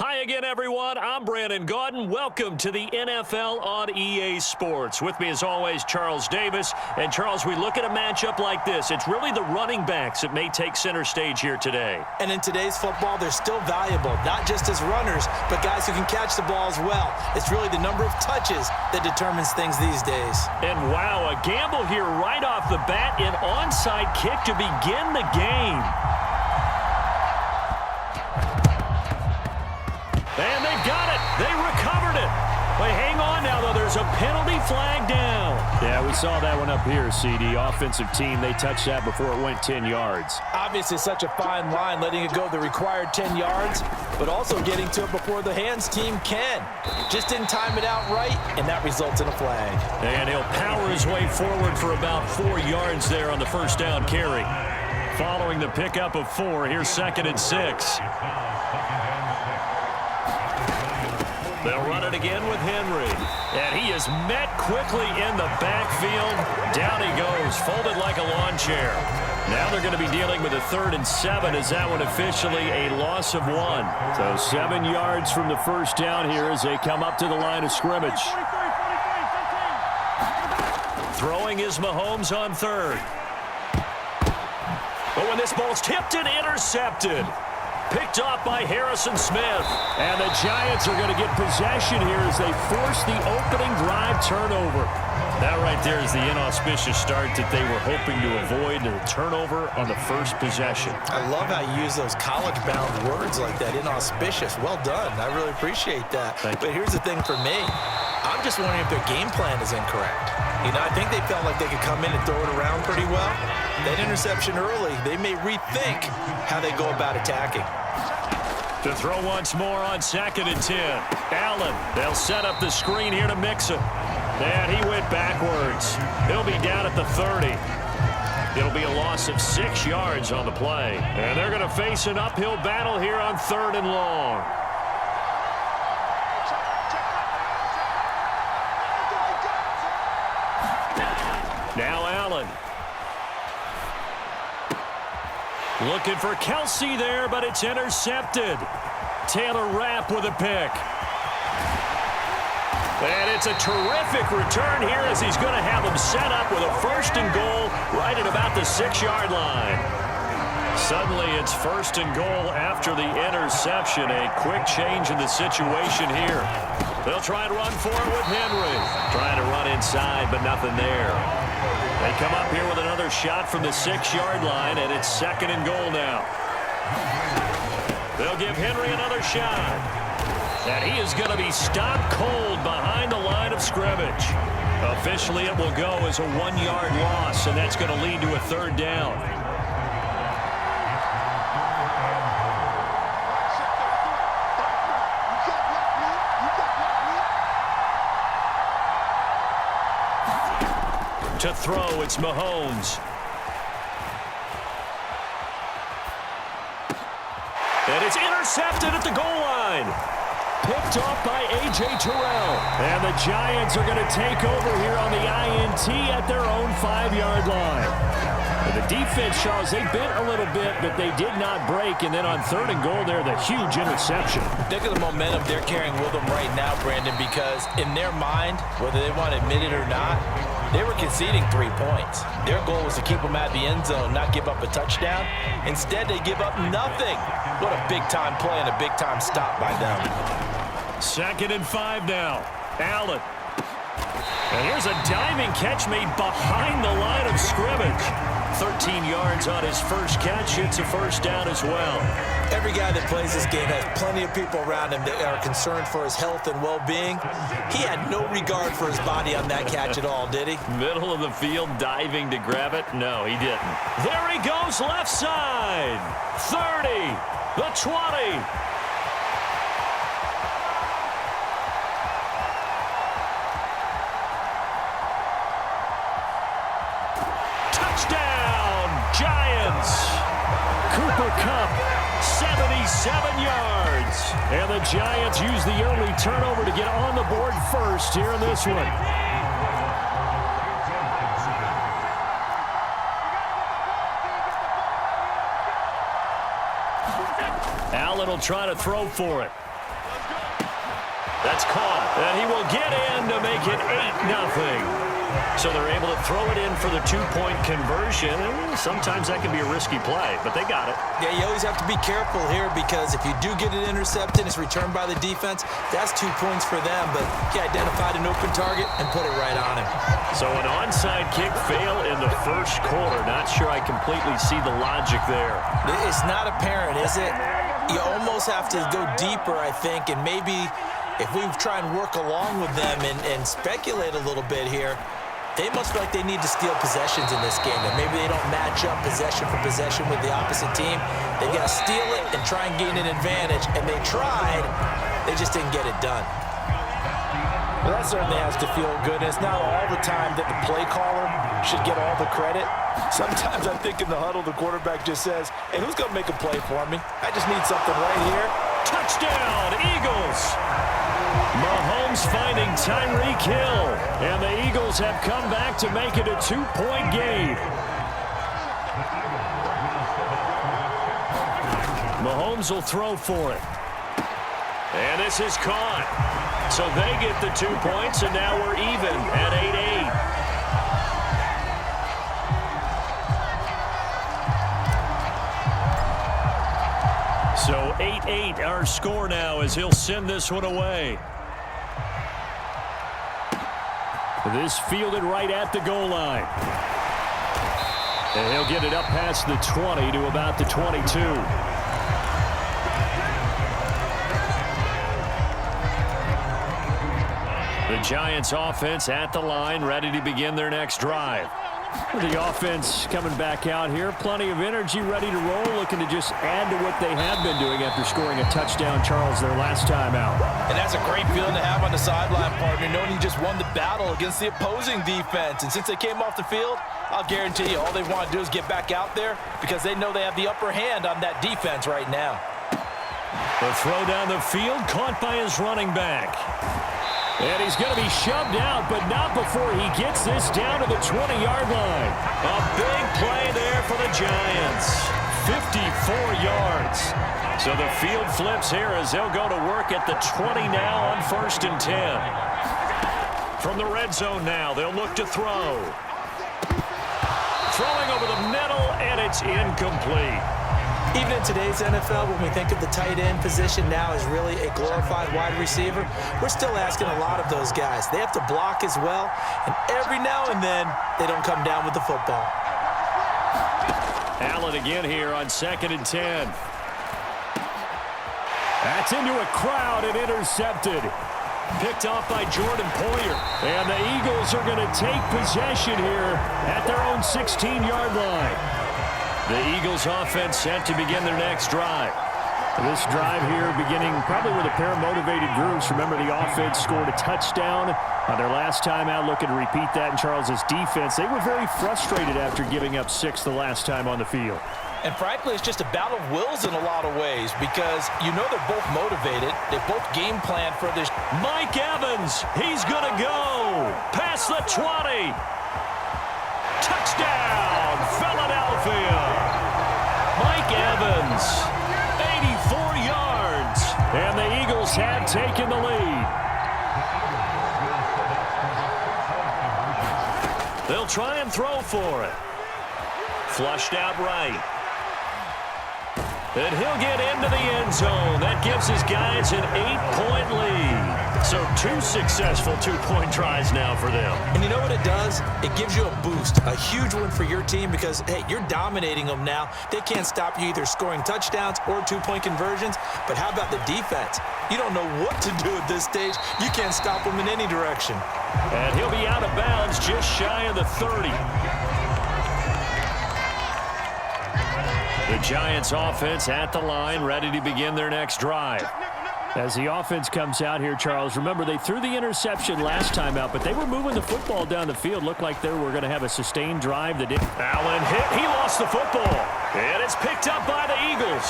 Hi again, everyone. I'm Brandon Gaudin. Welcome to the NFL on EA Sports. With me, as always, Charles Davis. And, Charles, we look at a matchup like this. It's really the running backs that may take center stage here today. And in today's football, they're still valuable, not just as runners, but guys who can catch the ball as well. It's really the number of touches that determines things these days. And, wow, a gamble here right off the bat, an onside kick to begin the game. And they've got it. They recovered it. But hang on now, though. There's a penalty flag down. Yeah, we saw that one up here, CD. Offensive team, they touched that before it went 10 yards. Obviously, such a fine line, letting it go the required 10 yards, but also getting to it before the hands team can. Just didn't time it out right, and that results in a flag. And he'll power his way forward for about 4 yards there on the first down carry. Following the pickup of 4, here's 2nd and 6. They'll run it again with Henry. And he is met quickly in the backfield. Down he goes, folded like a lawn chair. Now they're going to be dealing with a 3rd and 7. Is that one officially a loss of 1? So 7 yards from the first down here as they come up to the line of scrimmage. Throwing is Mahomes on 3rd. But when this ball's tipped and intercepted. Picked off by Harrison Smith. And the Giants are going to get possession here as they force the opening drive turnover. That right there is the inauspicious start that they were hoping to avoid, the turnover on the first possession. I love how you use those college-bound words like that, inauspicious. Well done. I really appreciate that. But here's the thing for me. I'm just wondering if their game plan is incorrect. You know, I think they felt like they could come in and throw it around pretty well. That interception early, they may rethink how they go about attacking. To throw once more on 2nd and 10. Allen, they'll set up the screen here to mix it. And he went backwards. He'll be down at the 30. It'll be a loss of 6 yards on the play. And they're going to face an uphill battle here on 3rd and long. Now Allen. Looking for Kelsey there, but it's intercepted. Taylor Rapp with a pick. And it's a terrific return here as he's going to have them set up with a 1st and goal right at about the 6-yard line. Suddenly it's 1st and goal after the interception. A quick change in the situation here. They'll try and run for it with Henry. Trying to run inside, but nothing there. They come up here with another shot from the 6-yard line, and it's 2nd and goal now. They'll give Henry another shot. And he is going to be stopped cold behind the line of scrimmage. Officially, it will go as a 1-yard loss, and that's going to lead to a 3rd down. To throw, it's Mahomes. And it's intercepted at the goal line. Picked off by A.J. Terrell. And the Giants are going to take over here on the INT at their own 5-yard line. And the defense, Charles, they bit a little bit, but they did not break. And then on 3rd and goal there, the huge interception. Think of the momentum they're carrying with them right now, Brandon, because in their mind, whether they want to admit it or not, they were conceding 3 points. Their goal was to keep them out of the end zone, not give up a touchdown. Instead, they give up nothing. What a big-time play and a big-time stop by them. 2nd and 5 now. Allen. And here's a diving catch made behind the line of scrimmage. 13 yards on his first catch. It's a 1st down as well. Every guy that plays this game has plenty of people around him that are concerned for his health and well-being. He had no regard for his body on that catch at all, did he? Middle of the field, diving to grab it? No, he didn't. There he goes, left side. 30, the 20. Giants. Cooper Kupp, 77 yards. And the Giants use the early turnover to get on the board first here in this one. Allen will try to throw for it. That's caught. And he will get in to make it 8-0. So they're able to throw it in for the two-point conversion. And sometimes that can be a risky play, but they got it. Yeah, you always have to be careful here because if you do get it intercepted, it's returned by the defense. That's 2 points for them, but he identified an open target and put it right on him. So an onside kick fail in the first quarter. Not sure I completely see the logic there. It's not apparent, is it? You almost have to go deeper, I think, and maybe if we try and work along with them and speculate a little bit here, they must feel like they need to steal possessions in this game, and maybe they don't match up possession for possession with the opposite team. They've got to steal it and try and gain an advantage, and they tried. They just didn't get it done. Well, that certainly has to feel good. It's not all the time that the play caller should get all the credit. Sometimes I think in the huddle, the quarterback just says, hey, who's going to make a play for me? I just need something right here. Touchdown, Eagles! Mahomes finding Tyreek Hill, and the Eagles have come back to make it a 2-point game. Mahomes will throw for it. And this is caught. So they get the 2 points, and now we're even at 8-8. So 8-8 our score now as he'll send this one away. This fielded right at the goal line. And he'll get it up past the 20 to about the 22. The Giants offense at the line, ready to begin their next drive. The offense coming back out here. Plenty of energy, ready to roll, looking to just add to what they have been doing after scoring a touchdown, Charles, their last time out. And that's a great feeling to have on the sideline, partner, knowing you just won the battle against the opposing defense. And since they came off the field, I'll guarantee you all they want to do is get back out there because they know they have the upper hand on that defense right now. The throw down the field, caught by his running back. And he's going to be shoved out, but not before he gets this down to the 20-yard line. A big play there for the Giants. 54 yards. So the field flips here as they'll go to work at the 20 now on 1st and 10. From the red zone now, they'll look to throw. Throwing over the middle, and it's incomplete. Even in today's NFL, when we think of the tight end position now as really a glorified wide receiver, we're still asking a lot of those guys. They have to block as well, and every now and then, they don't come down with the football. Allen again here on 2nd and 10. That's into a crowd and intercepted. Picked off by Jordan Poyer. And the Eagles are going to take possession here at their own 16-yard line. The Eagles offense set to begin their next drive. This drive here beginning probably with a pair of motivated groups. Remember, the offense scored a touchdown on their last time out. Looking to repeat that in Charles's defense. They were very frustrated after giving up 6 the last time on the field. And frankly, it's just a battle of wills in a lot of ways because you know they're both motivated. They both game plan for this. Mike Evans, he's going to go past the 20. Touchdown, Philadelphia. Mike Evans, 84 yards. And the Eagles have taken the lead. They'll try and throw for it. Flushed out right. And he'll get into the end zone. That gives his guys an 8-point lead. So 2 successful 2-point tries now for them. And you know what it does? It gives you a boost, a huge one for your team because, hey, you're dominating them now. They can't stop you either scoring touchdowns or 2-point conversions. But how about the defense? You don't know what to do at this stage. You can't stop them in any direction. And he'll be out of bounds just shy of the 30. The Giants offense at the line, ready to begin their next drive. As the offense comes out here, Charles, remember they threw the interception last time out, but they were moving the football down the field. Looked like they were going to have a sustained drive. That didn't. Allen hit. He lost the football. And it's picked up by the Eagles.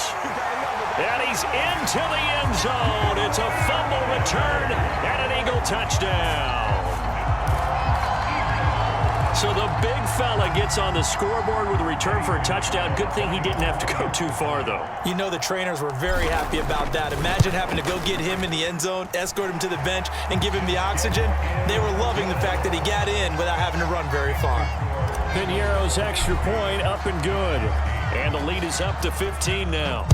And he's into the end zone. It's a fumble return and an Eagle touchdown. So the big fella gets on the scoreboard with a return for a touchdown. Good thing he didn't have to go too far, though. You know the trainers were very happy about that. Imagine having to go get him in the end zone, escort him to the bench, and give him the oxygen. They were loving the fact that he got in without having to run very far. Piñeiro's extra point up and good. And the lead is up to 15 now.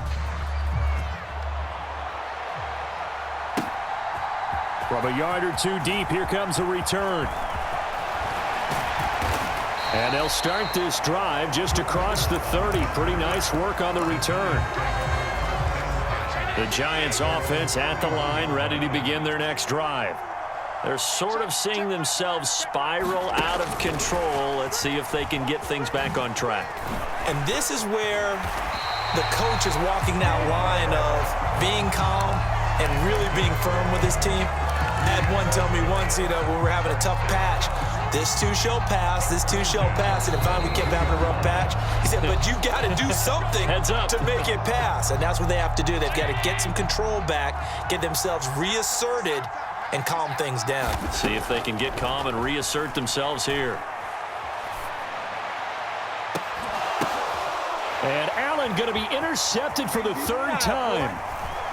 From a yard or two deep, here comes a return. And they'll start this drive just across the 30. Pretty nice work on the return. The Giants offense at the line, ready to begin their next drive. They're sort of seeing themselves spiral out of control. Let's see if they can get things back on track. And this is where the coach is walking that line of being calm and really being firm with his team. I had one tell me once, when we were having a tough patch, this too shall pass, this too shall pass. And finally we kept having a rough patch. He said, but you got to do something to make it pass. And that's what they have to do. They've got to get some control back, get themselves reasserted, and calm things down. See if they can get calm and reassert themselves here. And Allen going to be intercepted for the third time.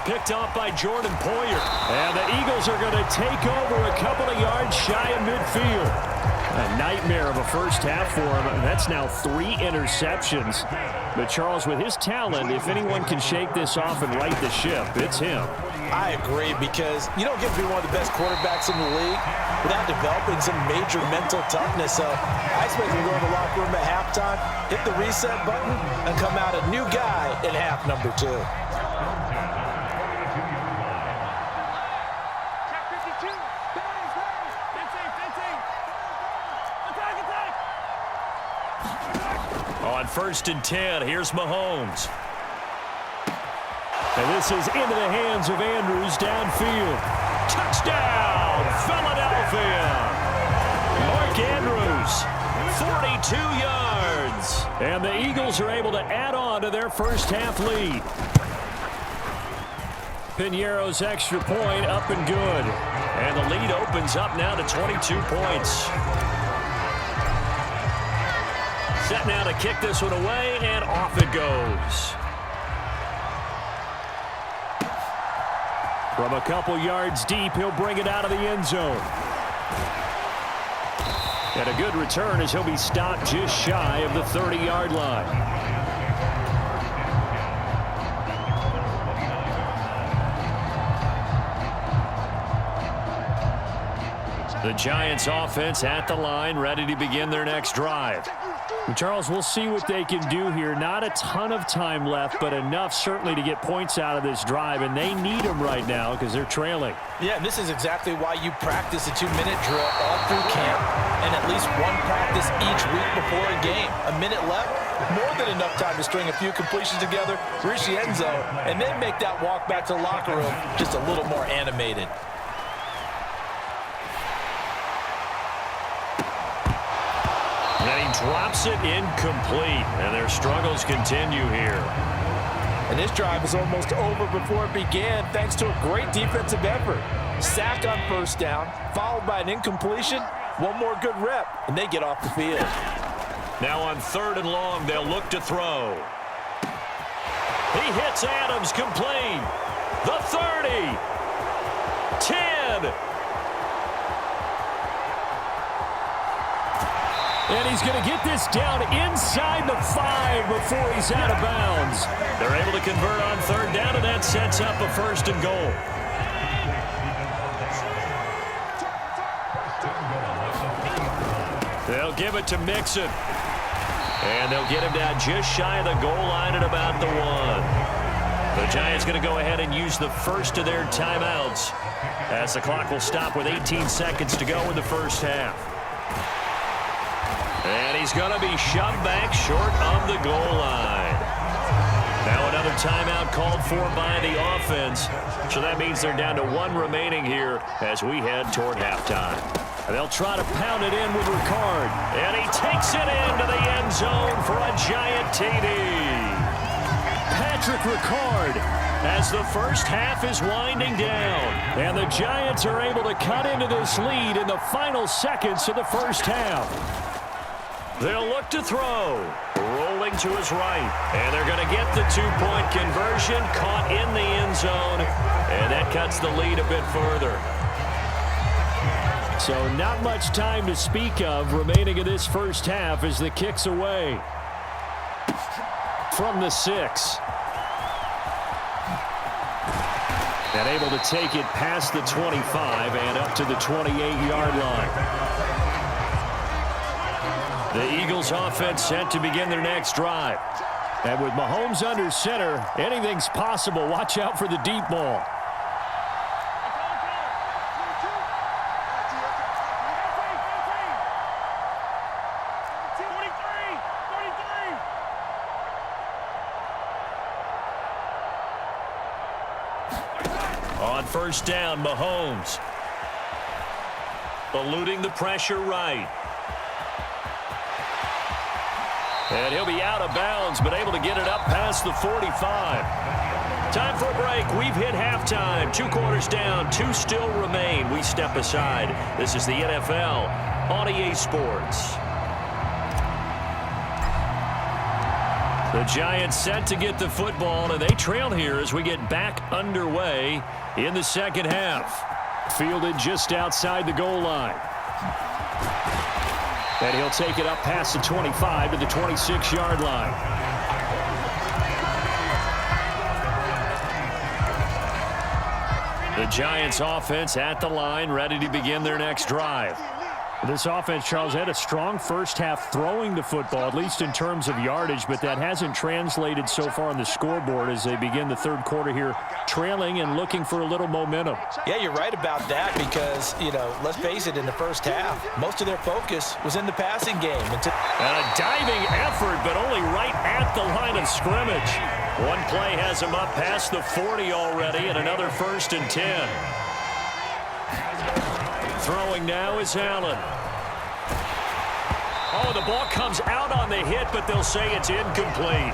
Picked off by Jordan Poyer. And the Eagles are going to take over a couple of yards shy of midfield. A nightmare of a first half for him. That's now 3 interceptions. But Charles, with his talent, if anyone can shake this off and right the ship, it's him. I agree, because you don't get to be one of the best quarterbacks in the league without developing some major mental toughness. So I expect him to go in the locker room at halftime, hit the reset button, and come out a new guy in half number 2. On 1st and 10, here's Mahomes. And this is into the hands of Andrews downfield. Touchdown, Philadelphia! Mark Andrews, 42 yards. And the Eagles are able to add on to their first half lead. Piñeiro's extra point up and good. And the lead opens up now to 22 points. Set now to kick this one away, and off it goes. From a couple yards deep, he'll bring it out of the end zone. And a good return as he'll be stopped just shy of the 30-yard line. The Giants offense at the line, ready to begin their next drive. And Charles, we'll see what they can do here. Not a ton of time left, but enough certainly to get points out of this drive, and they need them right now because they're trailing. Yeah, and this is exactly why you practice a 2-minute drill all through camp and at least one practice each week before a game. A minute left, more than enough time to string a few completions together, reach the end zone, and then make that walk back to the locker room just a little more animated. And he drops it incomplete, and their struggles continue here. And this drive is almost over before it began, thanks to a great defensive effort. Sack on first down, followed by an incompletion, one more good rep, and they get off the field. Now on 3rd and long, they'll look to throw. He hits Adams, complete. The 30. 10. And he's going to get this down inside the 5 before he's out of bounds. They're able to convert on 3rd down, and that sets up a 1st and goal. They'll give it to Mixon. And they'll get him down just shy of the goal line at about the 1. The Giants going to go ahead and use the first of their timeouts as the clock will stop with 18 seconds to go in the first half. And he's going to be shoved back short of the goal line. Now another timeout called for by the offense. So that means they're down to 1 remaining here as we head toward halftime. And they'll try to pound it in with Ricard. And he takes it into the end zone for a Giant TD. Patrick Ricard as the first half is winding down. And the Giants are able to cut into this lead in the final seconds of the first half. They'll look to throw. Rolling to his right. And they're going to get the 2-point conversion. Caught in the end zone. And that cuts the lead a bit further. So not much time to speak of remaining in this first half as the kick's away. From the 6. And able to take it past the 25 and up to the 28-yard line. The Eagles offense set to begin their next drive. And with Mahomes under center, anything's possible. Watch out for the deep ball. On first down, Mahomes. Eluding the pressure right. And he'll be out of bounds, but able to get it up past the 45. Time for a break. We've hit halftime. 2 quarters down, 2 still remain. We step aside. This is the NFL on EA Sports. The Giants set to get the football, and they trail here as we get back underway in the second half. Fielded just outside the goal line. And he'll take it up past the 25 to the 26-yard line. The Giants offense at the line, ready to begin their next drive. This offense, Charles, had a strong first half throwing the football, at least in terms of yardage, but that hasn't translated so far on the scoreboard as they begin the third quarter here, trailing and looking for a little momentum. Yeah, you're right about that because, let's face it, in the first half, most of their focus was in the passing game. And a diving effort, but only right at the line of scrimmage. One play has him up past the 40 already, and another 1st and 10. Throwing now is Allen. Oh, the ball comes out on the hit, but they'll say it's incomplete.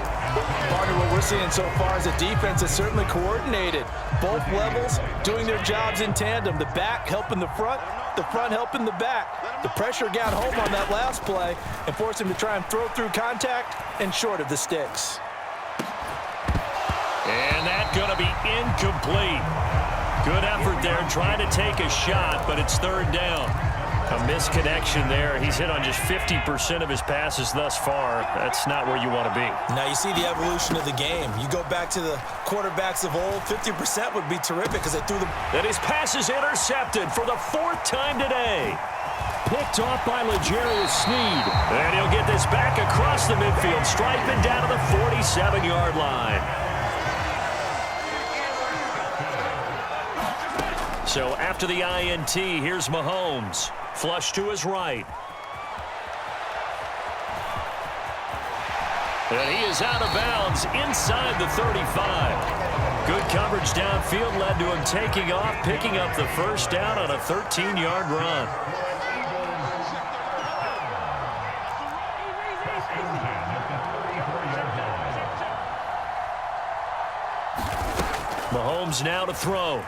Partner, what we're seeing so far is a defense that's certainly coordinated. Both levels doing their jobs in tandem. The back helping the front helping the back. The pressure got home on that last play and forced him to try and throw through contact and short of the sticks. And that's going to be incomplete. Good effort there, trying to take a shot, but it's 3rd down. A misconnection there. He's hit on just 50% of his passes thus far. That's not where you want to be. Now you see the evolution of the game. You go back to the quarterbacks of old, 50% would be terrific because they threw the... And his pass is intercepted for the 4th time today. Picked off by L'Jarius Sneed. And he'll get this back across the midfield, striping down to the 47-yard line. So after the INT, here's Mahomes. Flush to his right. And he is out of bounds inside the 35. Good coverage downfield led to him taking off, picking up the 1st down on a 13-yard run. Mahomes now to throw.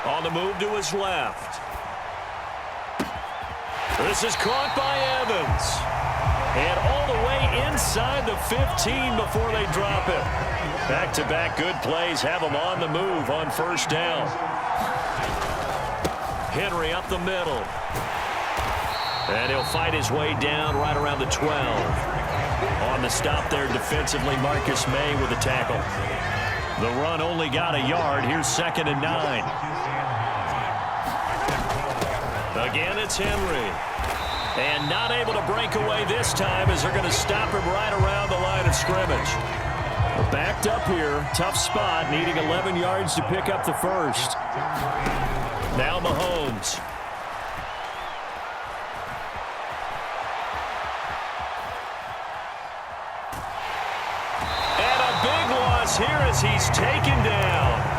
On the move to his left. This is caught by Evans. And all the way inside the 15 before they drop it. Back-to-back good plays have him on the move on 1st down. Henry up the middle. And he'll fight his way down right around the 12. On the stop there defensively, Marcus May with a tackle. The run only got a yard. Here's 2nd and 9. Again, it's Henry. And not able to break away this time as they're going to stop him right around the line of scrimmage. Backed up here. Tough spot. Needing 11 yards to pick up the 1st. Now Mahomes. And a big loss here as he's taken down.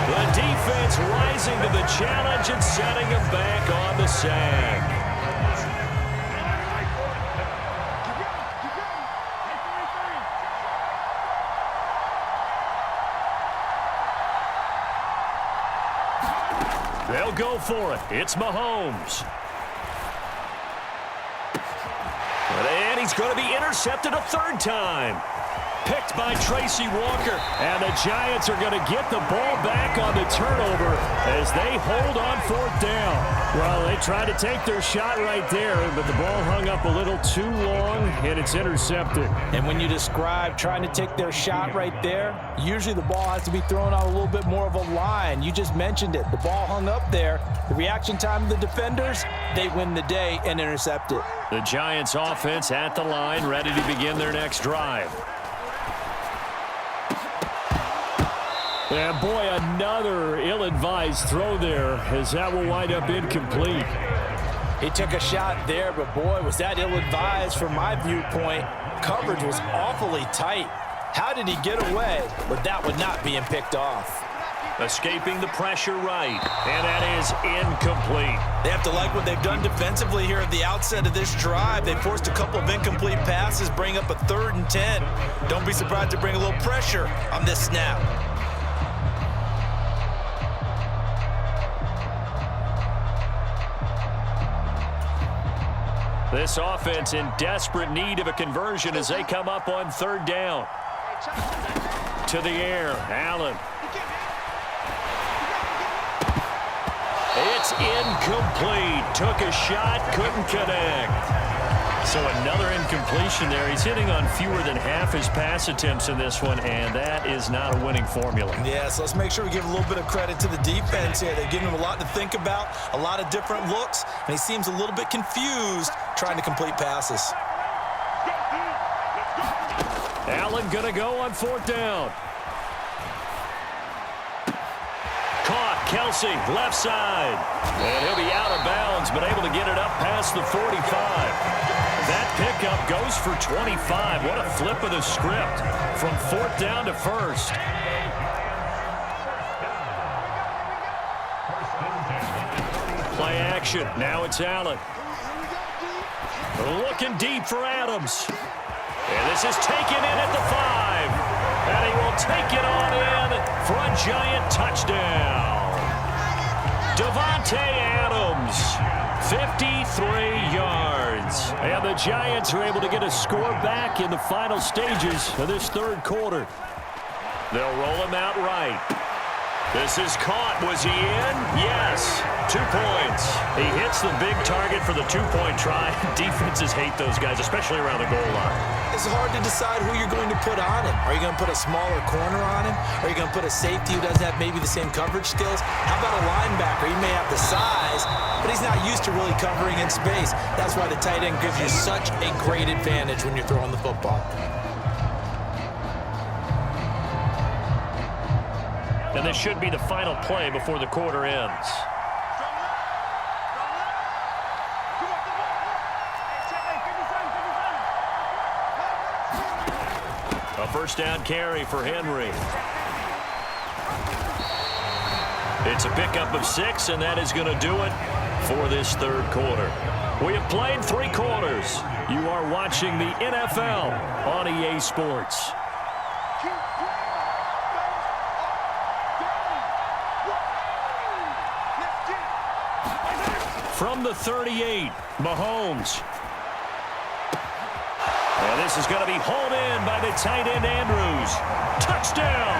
The defense rising to the challenge and setting him back on the sack. They'll go for it. It's Mahomes. he's going to be intercepted a third time. Picked by Tracy Walker. And the Giants are going to get the ball back on the turnover as they hold on fourth down. Well, they tried to take their shot right there, but the ball hung up a little too long, and it's intercepted. And when you describe trying to take their shot right there, usually the ball has to be thrown out a little bit more of a line. You just mentioned it. The ball hung up there. The reaction time of the defenders, they win the day and intercept it. The Giants offense at the line, ready to begin their next drive. And boy, another ill-advised throw there, as that will wind up incomplete. He took a shot there, but boy, was that ill-advised from my viewpoint. Coverage was awfully tight. How did he get away with that one not being picked off? Escaping the pressure right, and that is incomplete. They have to like what they've done defensively here at the outset of this drive. They forced a couple of incomplete passes, bring up a 3rd and 10. Don't be surprised to bring a little pressure on this snap. This offense in desperate need of a conversion as they come up on 3rd down. To the air, Allen. It's incomplete. Took a shot, couldn't connect. So another incompletion there. He's hitting on fewer than half his pass attempts in this one, and that is not a winning formula. Yeah, so let's make sure we give a little bit of credit to the defense here. They've given him a lot to think about, a lot of different looks, and he seems a little bit confused trying to complete passes. Allen going to go on 4th down. Caught, Kelsey, left side. And he'll be out of bounds, but able to get it up past the 45. That pickup goes for 25. What a flip of the script from 4th down to 1st. Play action. Now it's Allen. Looking deep for Adams. And this is taken in at the 5. And he will take it on in for a Giant touchdown. Davante Adams, 53 yards. And the Giants are able to get a score back in the final stages of this 3rd quarter. They'll roll him out right. This is caught. Was he in? Yes. 2 points. He hits the big target for the 2-point try. Defenses hate those guys, especially around the goal line. It's hard to decide who you're going to put on him. Are you going to put a smaller corner on him? Are you going to put a safety who doesn't have maybe the same coverage skills? How about a linebacker? He may have the size, but he's not used to really covering in space. That's why the tight end gives you such a great advantage when you're throwing the football. And this should be the final play before the quarter ends. A 1st down carry for Henry. It's a pickup of 6, and that is going to do it for this 3rd quarter. We have played 3 quarters. You are watching the NFL on EA Sports. From the 38, Mahomes. And this is going to be hauled in by the tight end Andrews. Touchdown!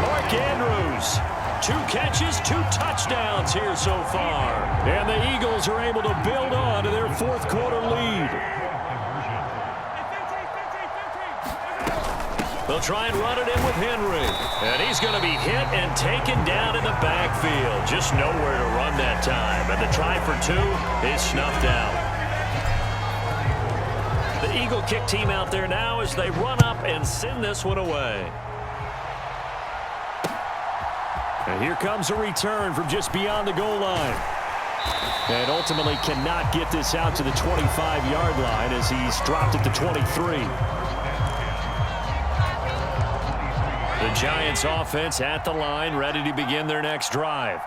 Mark Andrews. 2 catches, 2 touchdowns here so far. And the Eagles are able to build on to their 4th quarter lead. They'll try and run it in with Henry. And he's going to be hit and taken down in the backfield. Just nowhere to run that time. And the try for 2 is snuffed out. The Eagle kick team out there now as they run up and send this one away. And here comes a return from just beyond the goal line. And ultimately cannot get this out to the 25-yard line as he's dropped it to 23. The Giants offense at the line, ready to begin their next drive.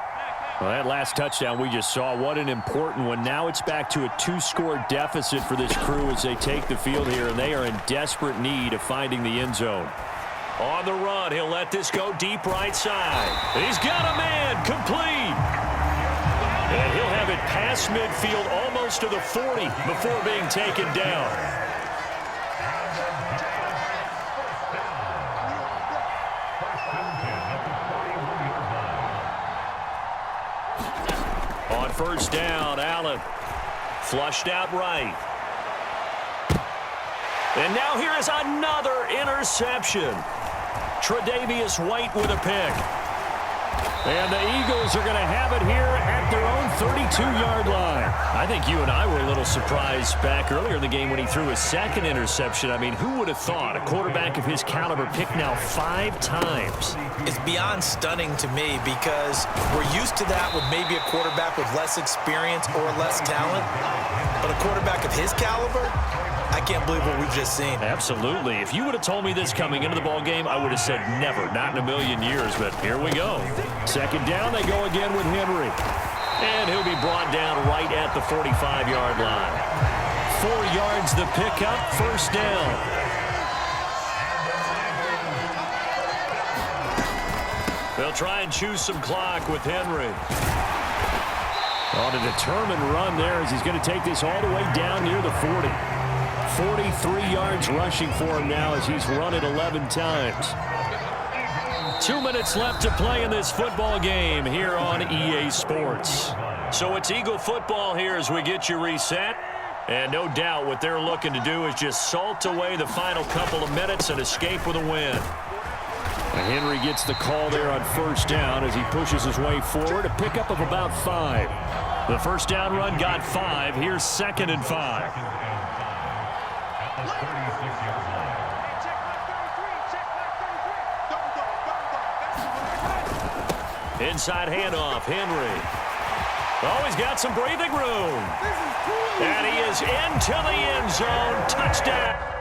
Well, that last touchdown we just saw, what an important one. Now it's back to a 2-score deficit for this crew as they take the field here, and they are in desperate need of finding the end zone. On the run, he'll let this go deep right side. He's got a man, complete. And he'll have it past midfield almost to the 40 before being taken down. On first down, Allen. Flushed out right. And now here is another interception. Tre'Davious White with a pick. And the Eagles are going to have it here at their own 32-yard line. I think you and I were a little surprised back earlier in the game when he threw his second interception. I mean, who would have thought a quarterback of his caliber picked now 5 times? It's beyond stunning to me because we're used to that with maybe a quarterback with less experience or less talent. But a quarterback of his caliber, I can't believe what we've just seen. Absolutely. If you would have told me this coming into the ball game, I would have said never, not in a million years. But here we go. Second down, they go again with Henry. And he'll be brought down right at the 45-yard line. 4 yards the pickup, first down. They'll try and choose some clock with Henry. On a determined run there as he's going to take this all the way down near the 40. 43 yards rushing for him now as he's run it 11 times. 2 minutes left to play in this football game here on EA Sports. So it's Eagle football here as we get you reset. And no doubt what they're looking to do is just salt away the final couple of minutes and escape with a win. Henry gets the call there on first down as he pushes his way forward. A pickup of about 5. The first down run got 5. Here's 2nd and 5. Inside handoff, Henry. Oh, he's got some breathing room. And he is into the end zone. Touchdown.